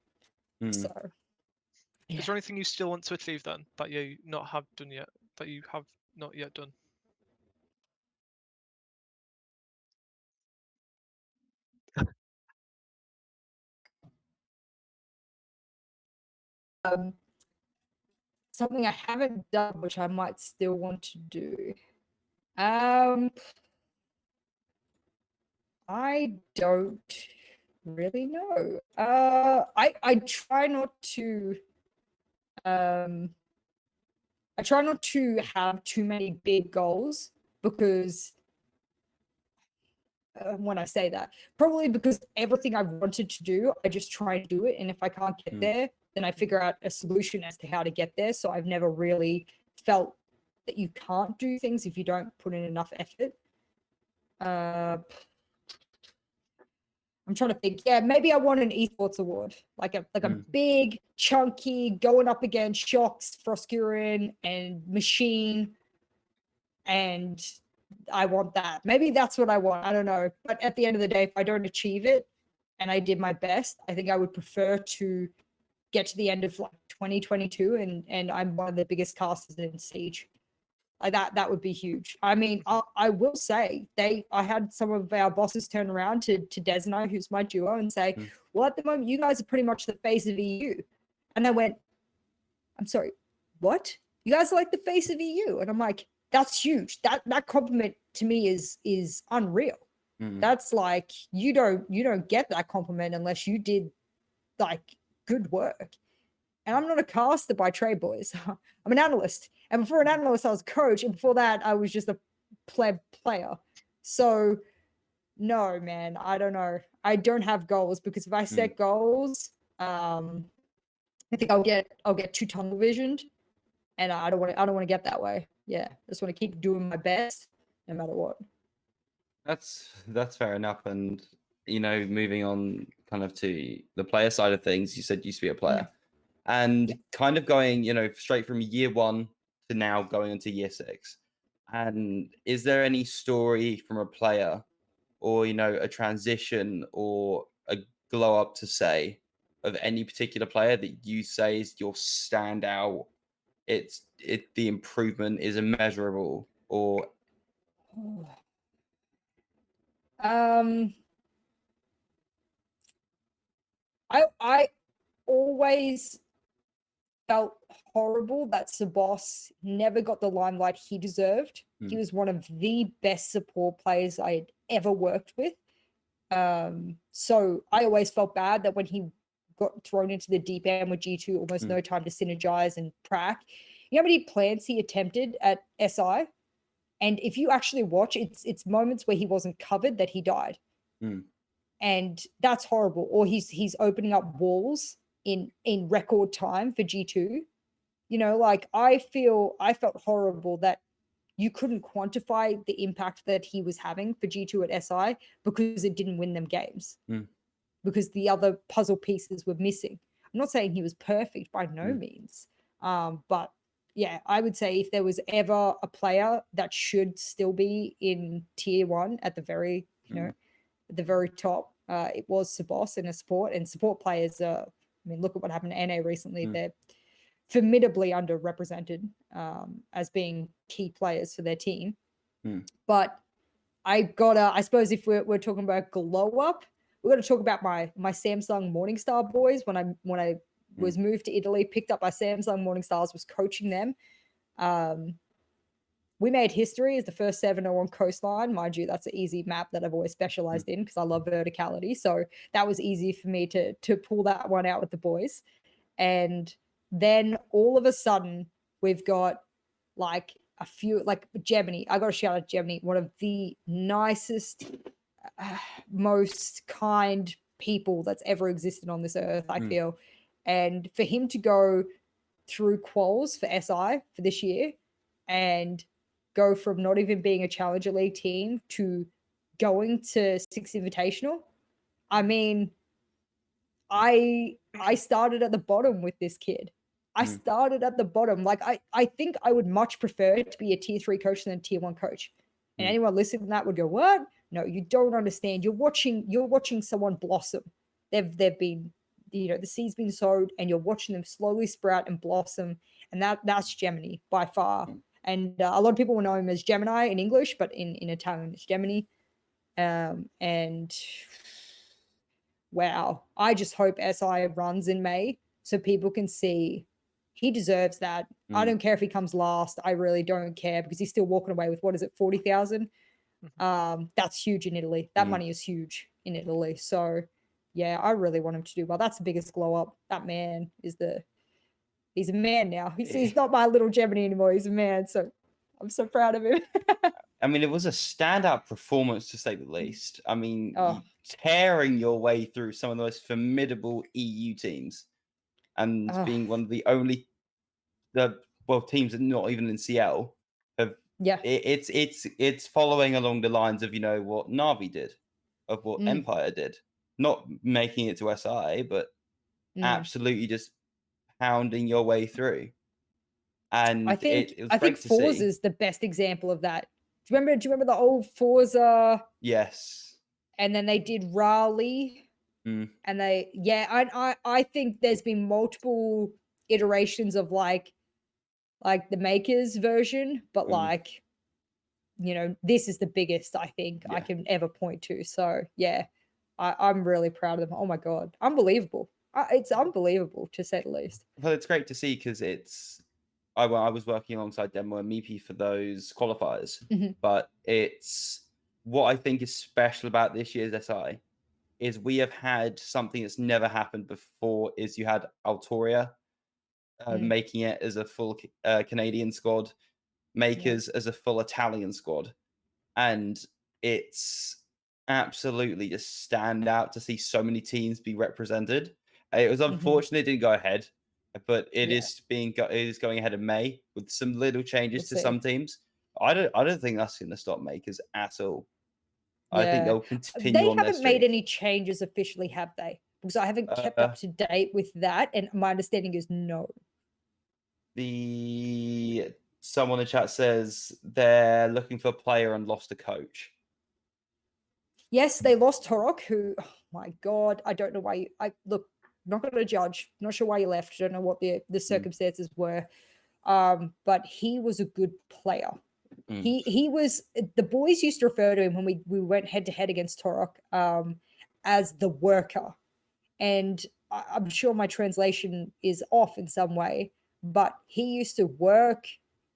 So, yeah. Is there anything you still want to achieve then that you not have done yet? That you have not yet done? Something I haven't done, which I might still want to do. I don't really know. I try not to I try not to have too many big goals because when I say that, probably because everything I've wanted to do, I just try and do it, and if I can't get there, then I figure out a solution as to how to get there. So I've never really felt that you can't do things if you don't put in enough effort. I'm trying to think. Yeah, maybe I want an esports award, like a big, chunky, going up against Shocks, Froskurin, and Machine, and I want that. Maybe that's what I want. I don't know. But at the end of the day, if I don't achieve it, and I did my best, I think I would prefer to get to the end of like 2022, and I'm one of the biggest casters in Siege. Like that would be huge. I mean, I will say I had some of our bosses turn around to Des and I, who's my duo, and say, well, at the moment, you guys are pretty much the face of EU. And I went, I'm sorry, what? You guys are like the face of EU. And I'm like, that's huge. That compliment to me is unreal. That's like you don't get that compliment unless you did like good work. And I'm not a caster by trade, boys. I'm an analyst. And before an analyst, I was a coach. And before that, I was just a pleb player. So, no, man, I don't know. I don't have goals because if I set goals, I think I'll get too tunnel visioned, and I don't want to get that way. Yeah, I just want to keep doing my best no matter what. That's fair enough. And moving on kind of to the player side of things, you said you used to be a player. And kind of going, straight from year 1 to now going into year 6. And is there any story from a player or, a transition or a glow up to say of any particular player that you say is your standout? The improvement is immeasurable or I always felt horrible that Sabos never got the limelight he deserved. He was one of the best support players I had ever worked with. So I always felt bad that when he got thrown into the deep end with G2, almost no time to synergize and prac. You know how many plants he attempted at SI? And if you actually watch, it's moments where he wasn't covered that he died. And that's horrible. Or he's opening up walls in record time for G2. Like I felt horrible that you couldn't quantify the impact that he was having for G2 at SI because it didn't win them games. Because the other puzzle pieces were missing. I'm not saying he was perfect by no means. But yeah, I would say if there was ever a player that should still be in tier 1 at the very, at the very top, it was Sabos in a support, and support players I mean, look at what happened to NA recently. They're formidably underrepresented as being key players for their team. But I suppose if we're talking about glow up, we're going to talk about my Samsung Morningstar boys. When I was moved to Italy, picked up by Samsung Morningstars, was coaching them. We made history as the first 7-0 on Coastline. Mind you, that's an easy map that I've always specialized in because I love verticality. So that was easy for me to pull that one out with the boys. And then all of a sudden, we've got like a few, like Gemini. I got to shout out Gemini, one of the nicest, most kind people that's ever existed on this earth, I feel. And for him to go through quals for SI for this year and go from not even being a Challenger League team to going to Six Invitational, I mean, I started at the bottom with this kid. I started at the bottom. Like I think I would much prefer to be a tier 3 coach than a tier 1 coach. And anyone listening to that would go, "What? No, you don't understand. You're watching someone blossom. They've been, the seed's been sowed, and you're watching them slowly sprout and blossom. And that's Gemini by far. And a lot of people will know him as Gemini in English, but in Italian it's Gemini. And wow, I just hope SI runs in May so people can see he deserves that. I don't care if he comes last. I really don't care because he's still walking away with, what is it, 40,000? That's huge in Italy. That money is huge in Italy. So yeah, I really want him to do well. That's the biggest glow up. That man he's a man now. He's not my little Gemini anymore. He's a man. So I'm so proud of him. I mean, it was a standout performance to say the least. I mean, Oh. tearing your way through some of the most formidable EU teams and being one of the only teams that not even in CL have. Yeah. It's following along the lines of what Navi did, of what Empire did, not making it to SI, but absolutely just pounding your way through. And I think it was great to see. Forza is the best example of that. Do you remember the old Forza? Yes. And then they did Raleigh. And I think there's been multiple iterations of like the Makers version, but this is the biggest I think I can ever point to. So yeah, I'm really proud of them. Oh my God, unbelievable. It's unbelievable to say the least. Well, it's great to see because I was working alongside Demo and Meepy for those qualifiers, but it's what I think is special about this year's SI is we have had something that's never happened before. Is you had Altoria making it as a full Canadian squad, Makers as a full Italian squad, and it's absolutely just stand out to see so many teams be represented. It was unfortunate it didn't go ahead, but it is going ahead in May with some little changes to some teams. I don't think that's going to stop Makers at all. I think they'll continue They on their haven't made streak. any changes officially, have they? Because I haven't kept up to date with that, and my understanding is no. Someone in the chat says they're looking for a player and lost a coach. Yes, they lost Torok, who, oh my God, I don't know why. Look, not going to judge. Not sure why you left. Don't know what the circumstances were. But he was a good player. He was. The boys used to refer to him when we went head to head against Torok as the worker, and I'm sure my translation is off in some way, but he used to work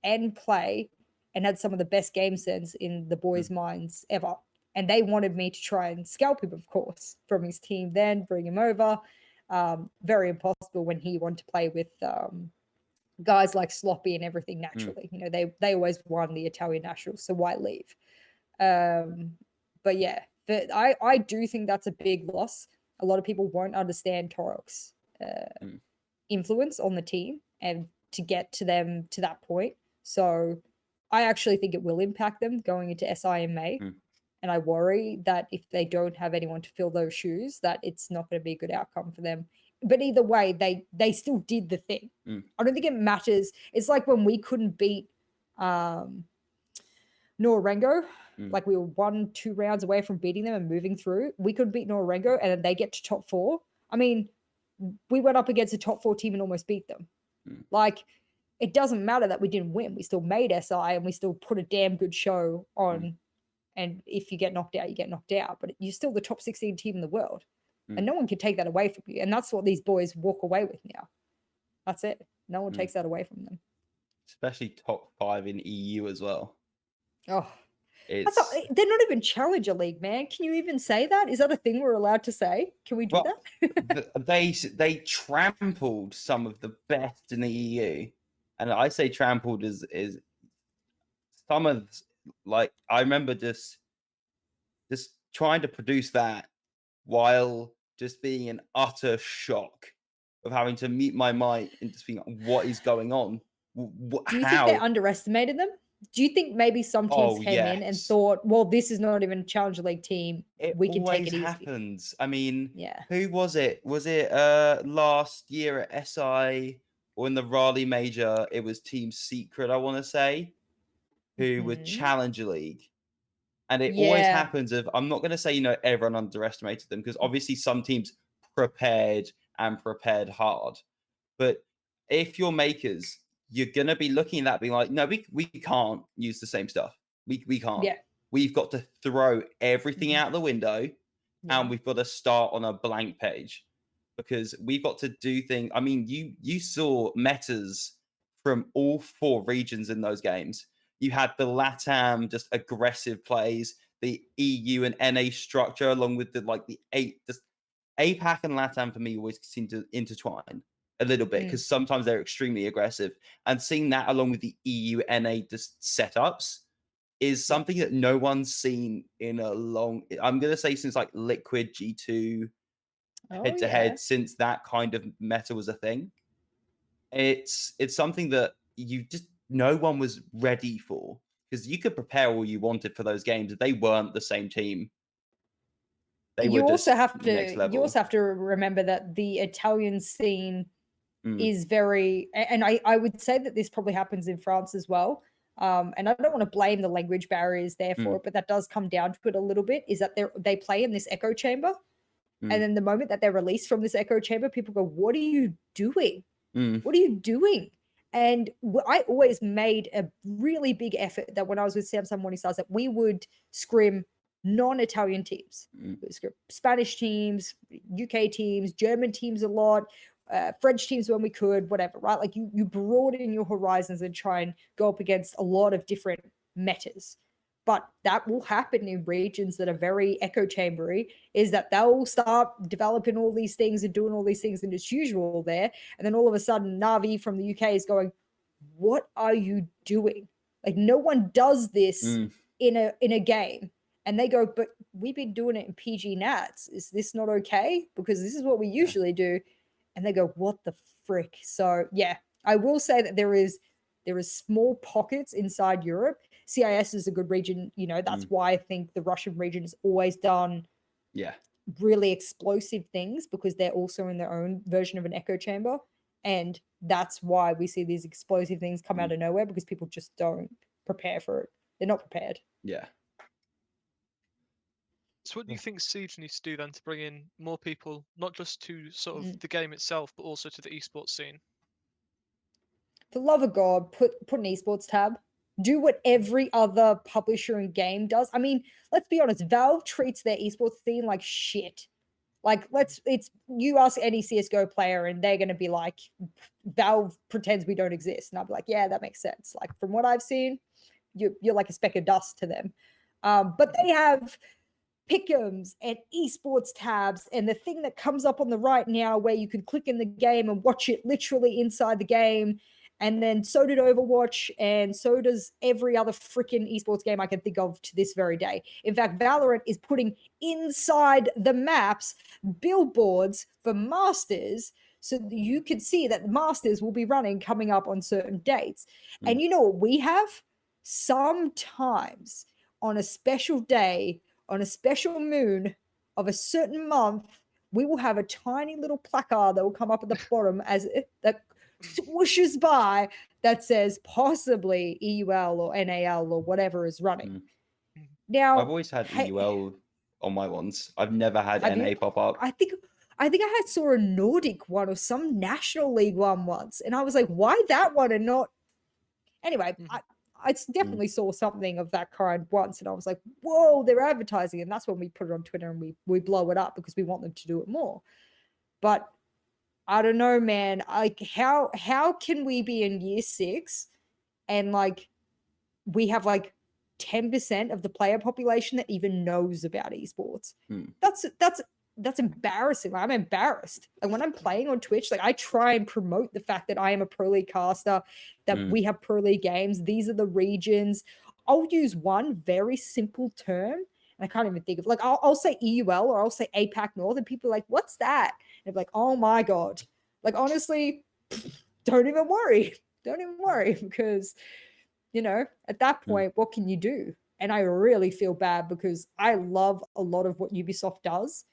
and play and had some of the best game sense in the boys' minds ever. And they wanted me to try and scalp him, of course, from his team, then bring him over. Very impossible when he wanted to play with guys like Sloppy and everything naturally. They always won the Italian Nationals, so why leave? But yeah, I do think that's a big loss. A lot of people won't understand Torok's influence on the team and to get to them to that point. So I actually think it will impact them going into SI in May. And I worry that if they don't have anyone to fill those shoes, that it's not going to be a good outcome for them. But either way, they still did the thing. I don't think it matters. It's like when we couldn't beat Norengo, like we were 1-2 rounds away from beating them and moving through. We could beat Norengo and then they get to top 4. I mean, we went up against a top 4 team and almost beat them. Like, it doesn't matter that we didn't win. We still made SI and we still put a damn good show on. And if you get knocked out, you get knocked out. But you're still the top 16 team in the world. And no one can take that away from you. And that's what these boys walk away with now. That's it. No one takes that away from them. Especially top 5 in EU as well. Oh, they're not even Challenger League, man. Can you even say that? Is that a thing we're allowed to say? Can we do that? They trampled some of the best in the EU. And I say trampled is some of, like, I remember just trying to produce that while just being in utter shock of having to mute my mic and just being like, what is going on? Do you think they underestimated them? Do you think maybe some teams Oh, came in and yes. thought, well, this is not even Challenger League team. It We can take always it easy. happens. I mean, Yeah. who was it? Was it last year at SI or in the Raleigh Major? It was Team Secret, I want to say, who were Mhm. Challenger League. And it always Yeah. happens of, I'm not going to say, everyone underestimated them, because obviously some teams prepared and prepared hard. But if you're makers, you're going to be looking at that being like, no, we can't use the same stuff. We can't. Yeah. We've got to throw everything Mhm. out the window, Yeah. and we've got to start on a blank page, because we've got to do things. I mean, you saw metas from all 4 regions in those games. You had the LATAM just aggressive plays, the EU and NA structure, along with the 8. Just APAC and LATAM for me always seem to intertwine a little bit, because sometimes they're extremely aggressive. And seeing that along with the EU NA just setups is something that no one's seen in a long, I'm gonna say, since like Liquid G2 Oh, head to yeah. head, since that kind of meta was a thing. It's something that no one was ready for, because you could prepare all you wanted for those games. They weren't the same team. They were You also just have next to level. remember that the Italian scene Mm, is very, and I would say that this probably happens in France as well. And I don't want to blame the language barriers there for mm, it, but that does come down to it a little bit, is that they play in this echo chamber. And mm, then the moment that they're released from this echo chamber, people go, what are you doing? mm, What are you doing? And I always made a really big effort that when I was with Samsung Morning Stars, that we would scrim non-Italian teams. mm, We would scrim Spanish teams, UK teams, German teams a lot, French teams when we could, whatever, right? Like you broaden your horizons and try and go up against a lot of different metas. But that will happen in regions that are very echo chambery, is that they'll start developing all these things and doing all these things, and it's usual there. And then all of a sudden, Navi from the UK is going, what are you doing? Like, no one does this mm. in a game. And they go, but we've been doing it in PG Nats. Is this not okay? Because this is what we usually do. And they go, what the frick? So yeah, I will say that there is small pockets inside Europe. CIS is a good region. That's why I think the Russian region has always done Yeah. really explosive things, because they're also in their own version of an echo chamber. And that's why we see these explosive things come out of nowhere, because people just don't prepare for it. They're not prepared. Yeah. So what do you think Siege needs to do then to bring in more people, not just to sort of the game itself, but also to the esports scene? For the love of God, put an esports tab. Do what every other publisher and game does. I mean, let's be honest, Valve treats their esports scene like shit. Like, you ask any CSGO player and they're going to be like, Valve pretends we don't exist. And I'll be like, yeah, that makes sense. Like, from what I've seen, you're like a speck of dust to them. But they have pick'ems and esports tabs, and the thing that comes up on the right now where you can click in the game and watch it literally inside the game. And then so did Overwatch, and so does every other freaking esports game I can think of to this very day. In fact, Valorant is putting inside the maps billboards for Masters, so that you can see that the Masters will be running coming up on certain dates. And you know what we have? Sometimes on a special day, on a special moon of a certain month, we will have a tiny little placard that will come up at the bottom that swooshes by, that says possibly EUL or NAL or whatever is running. Now, I've always had EUL on my ones. I've never had have NA you? pop up. I think I saw a Nordic one or some National League one once, and I was like, why that one and not? Anyway, I definitely saw something of that kind once, and I was like, whoa, they're advertising. And that's when we put it on Twitter and we blow it up, because we want them to do it more. But I don't know, man. Like, how can we be in year 6 and like we have like 10% of the player population that even knows about esports? That's embarrassing. I'm embarrassed. Like, when I'm playing on Twitch, like, I try and promote the fact that I am a pro league caster, that we have pro league games. These are the regions. I'll use one very simple term, and I can't even think of, like, I'll say EUL or I'll say APAC North, and people are like, what's that? And they're like, oh my God. Like, honestly, don't even worry. Don't even worry, because at that point, what can you do? And I really feel bad because I love a lot of what Ubisoft does,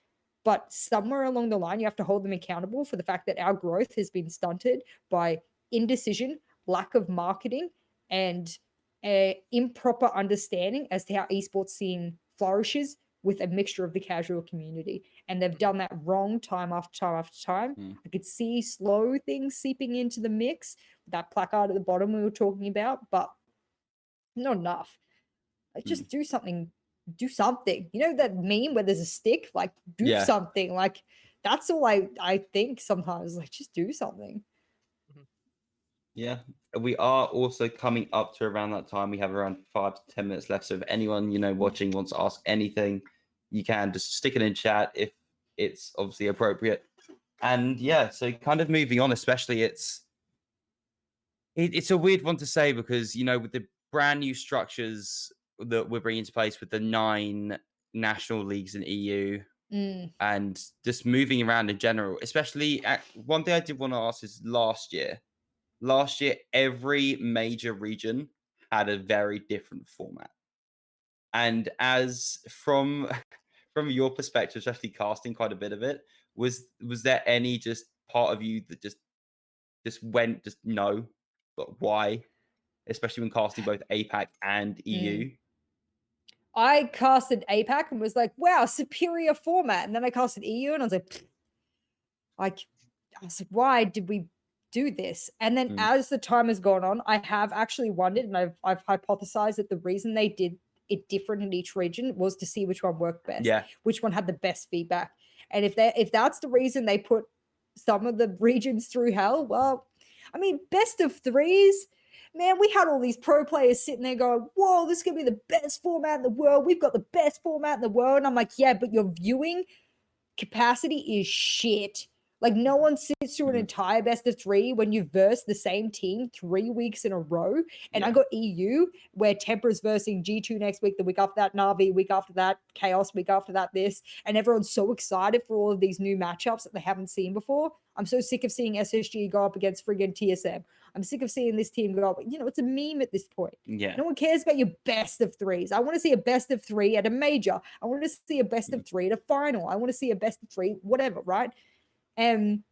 but somewhere along the line, you have to hold them accountable for the fact that our growth has been stunted by indecision, lack of marketing, and improper understanding as to how esports scene flourishes with a mixture of the casual community. And they've done that wrong time after time after time. I could see slow things seeping into the mix, that placard at the bottom we were talking about, but not enough. Like, just do something. Do something. You know that meme where there's a stick? Like, do something. Like, that's all I think sometimes. Like, just do something. Yeah. We are also coming up to around that time. We have around 5 to 10 minutes left. So if anyone, watching wants to ask anything, you can just stick it in chat if it's obviously appropriate. And yeah, so kind of moving on, especially it's a weird one to say because, with the brand new structures that we're bringing into place with the 9 national leagues in EU and just moving around in general, especially one thing I did want to ask is last year, every major region had a very different format. And as from your perspective, especially casting quite a bit of it, was there any just part of you that just went no, but why? Especially when casting both APAC and EU. I casted APAC and was like, wow, superior format. And then I casted EU and I was like, why did we do this? And then as the time has gone on, I have actually wondered, and I've hypothesized that the reason they did it different in each region was to see which one worked best, which one had the best feedback. And if that's the reason they put some of the regions through hell, well, I mean, best of threes. Man, we had all these pro players sitting there going, whoa, this is going to be the best format in the world. We've got the best format in the world. And I'm like, yeah, but your viewing capacity is shit. Like, no one sits through an entire best of 3 when you verse the same team 3 weeks in a row. And I got EU, where Tempra's versing G2 next week, the week after that, Navi, week after that, Chaos, week after that, this. And everyone's so excited for all of these new matchups that they haven't seen before. I'm so sick of seeing SSG go up against friggin' TSM. I'm sick of seeing this team go up. It's a meme at this point. Yeah. No one cares about your best of 3s. I want to see a best of 3 at a major. I want to see a best of 3 at a final. I want to see a best of 3, whatever, right? And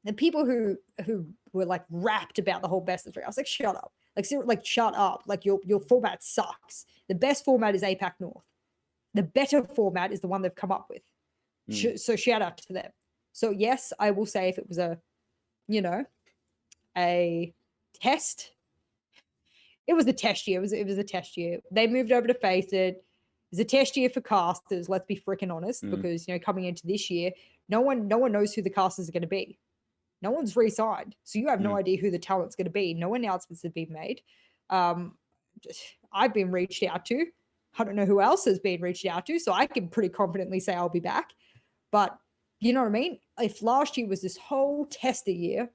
the people who were like rapped about the whole best of 3, I was like, shut up. Like, shut up. Like, your format sucks. The best format is APAC North. The better format is the one they've come up with. So shout out to them. So yes, I will say if it was a test, it was a test year. It was a test year. They moved over to Face It. It was a test year for casters. Let's be freaking honest, because coming into this year, no one knows who the casters are going to be. No one's re-signed, so you have no idea who the talent's going to be. No announcements have been made. I've been reached out to. I don't know who else has been reached out to, so I can pretty confidently say I'll be back. But you know what I mean? If last year was this whole tester year,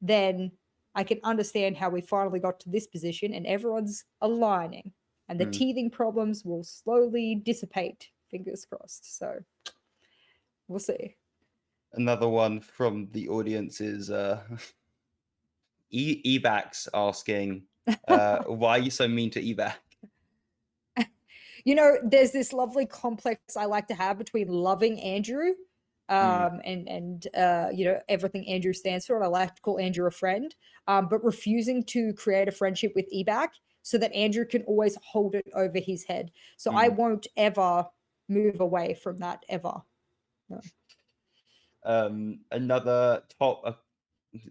then I can understand how we finally got to this position and everyone's aligning and the teething problems will slowly dissipate. Fingers crossed. So we'll see. Another one from the audience is Ebax asking, why are you so mean to Ebac? There's this lovely complex I like to have between loving Andrew and everything Andrew stands for. And I like to call Andrew a friend, but refusing to create a friendship with Ebac so that Andrew can always hold it over his head. So I won't ever move away from that ever. No. Another top,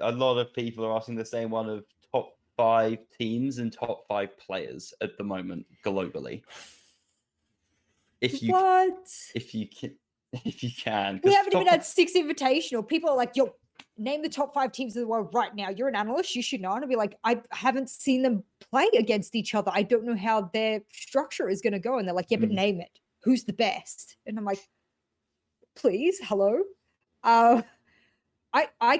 a lot of people are asking the same one of top 5 teams and top 5 players at the moment globally. If you can. We haven't even had 6 invitational. People are like, yo, name the top 5 teams in the world right now. You're an analyst, you should know. And I'll be like, I haven't seen them play against each other. I don't know how their structure is going to go. And they're like, yeah, but name it. Who's the best? And I'm like, please, hello. I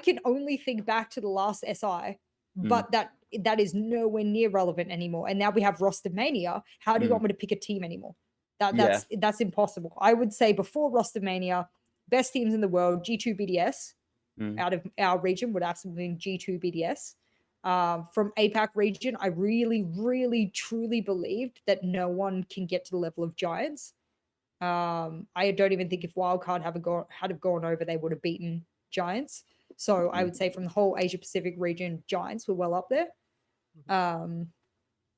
can only think back to the last SI, but that is nowhere near relevant anymore. And now we have roster mania. How do you want me to pick a team anymore? That's impossible. I would say before roster mania, best teams in the world, G2 BDS out of our region would absolutely be G2 BDS. From APAC region, I really, really, truly believed that no one can get to the level of Giants. I don't even think if Wildcard had have gone over, they would have beaten Giants. So I would say from the whole Asia Pacific region, Giants were well up there. Um,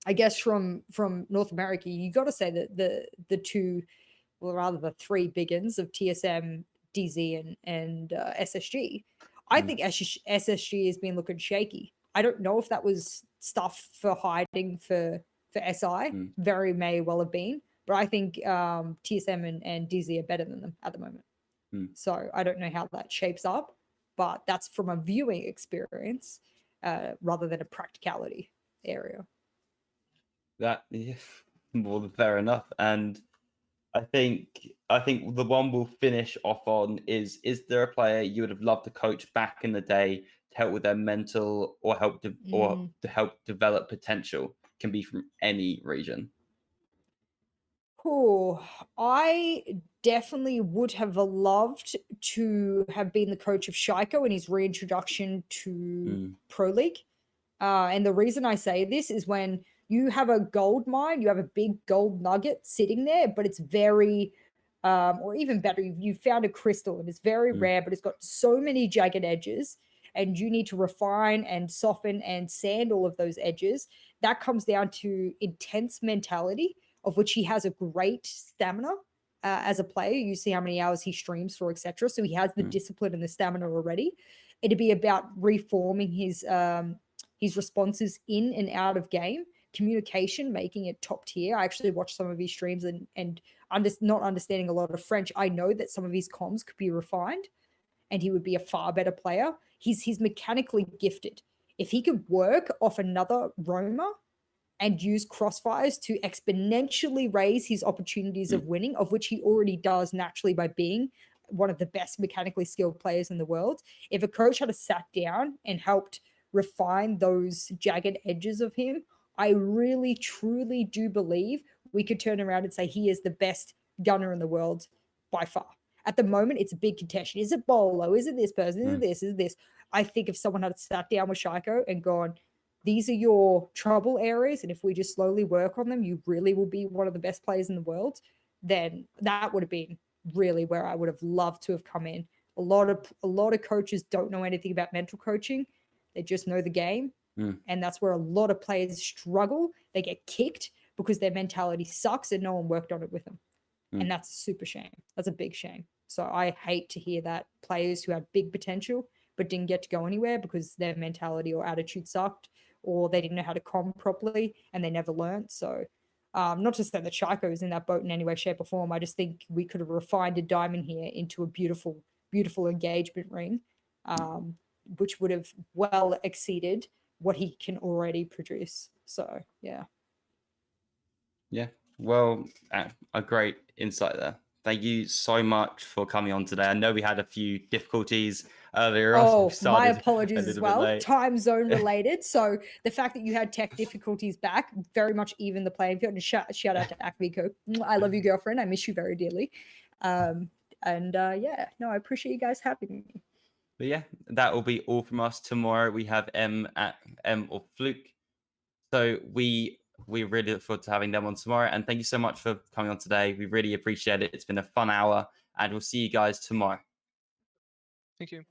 I guess from North America, you got to say that the two, well, rather the three big uns of TSM, DZ, and SSG. I think SSG has been looking shaky. I don't know if that was stuff for hiding for SI. Very may well have been, but I think TSM and DZ are better than them at the moment. So I don't know how that shapes up, but that's from a viewing experience rather than a practicality area. That yeah, more than fair enough. And I think the one we'll finish off on is there a player you would have loved to coach back in the day to help with their mental or to help develop potential? Can be from any region. Oh, I definitely would have loved to have been the coach of Shaiko in his reintroduction to Pro League. And the reason I say this is when you have a gold mine, you have a big gold nugget sitting there, but it's very, or even better, you found a crystal and it's very rare, but it's got so many jagged edges, and you need to refine and soften and sand all of those edges. That comes down to intense mentality, of which he has a great stamina as a player. You see how many hours he streams for, etc. So he has the discipline and the stamina already. It'd be about reforming his responses in and out of game, communication, making it top tier. I actually watched some of his streams and not understanding a lot of French. I know that some of his comms could be refined and he would be a far better player. He's mechanically gifted. If he could work off another Roma and use crossfires to exponentially raise his opportunities of winning, of which he already does naturally by being one of the best mechanically skilled players in the world. If a coach had sat down and helped refine those jagged edges of him, I really, truly do believe we could turn around and say he is the best gunner in the world by far. At the moment, it's a big contention. Is it Bolo? Is it this person? Is it this? Is it this? I think if someone had sat down with Shaiko and gone, these are your trouble areas, and if we just slowly work on them, you really will be one of the best players in the world, then that would have been really where I would have loved to have come in. A lot of coaches don't know anything about mental coaching. They just know the game. And that's where a lot of players struggle. They get kicked because their mentality sucks and no one worked on it with them. And that's a super shame. That's a big shame. So I hate to hear that players who have big potential but didn't get to go anywhere because their mentality or attitude sucked, or they didn't know how to comm properly and they never learned. So not to say that Shaiko is in that boat in any way, shape, or form. I just think we could have refined a diamond here into a beautiful, beautiful engagement ring, which would have well exceeded what he can already produce. So, yeah. Yeah. Well, a great insight there. Thank you so much for coming on today. I know we had a few difficulties earlier on. Oh, So my a apologies as little bit well. late. Time zone related. So the fact that you had tech difficulties back very much even the playing field. And shout out to Akviko. I love you, girlfriend. I miss you very dearly. Yeah, no, I appreciate you guys having me. But yeah, that will be all from us. Tomorrow we have M or Fluke. So we really look forward to having them on tomorrow. And thank you so much for coming on today. We really appreciate it. It's been a fun hour, and we'll see you guys tomorrow. Thank you.